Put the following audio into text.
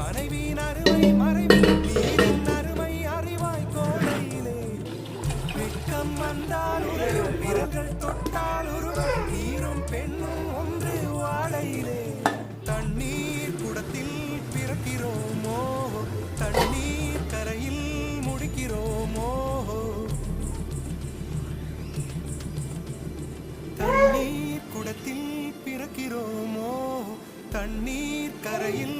மனைவியின் அருமை மறைவி நீரின் அருமை அறிவாய் கோடையிலே வெட்கம் வந்தால் உரையும் விரல்கள் தொட்டால் உருவும் நீரும் பெண்ணும் ஒன்று வாழையிலே தண்ணீர் குடத்தில் பிறக்கிறோமோ தண்ணீர் கரையில் முடிக்கிறோமோ தண்ணீர் குடத்தில் பிறக்கிறோமோ தண்ணீர் கரையில்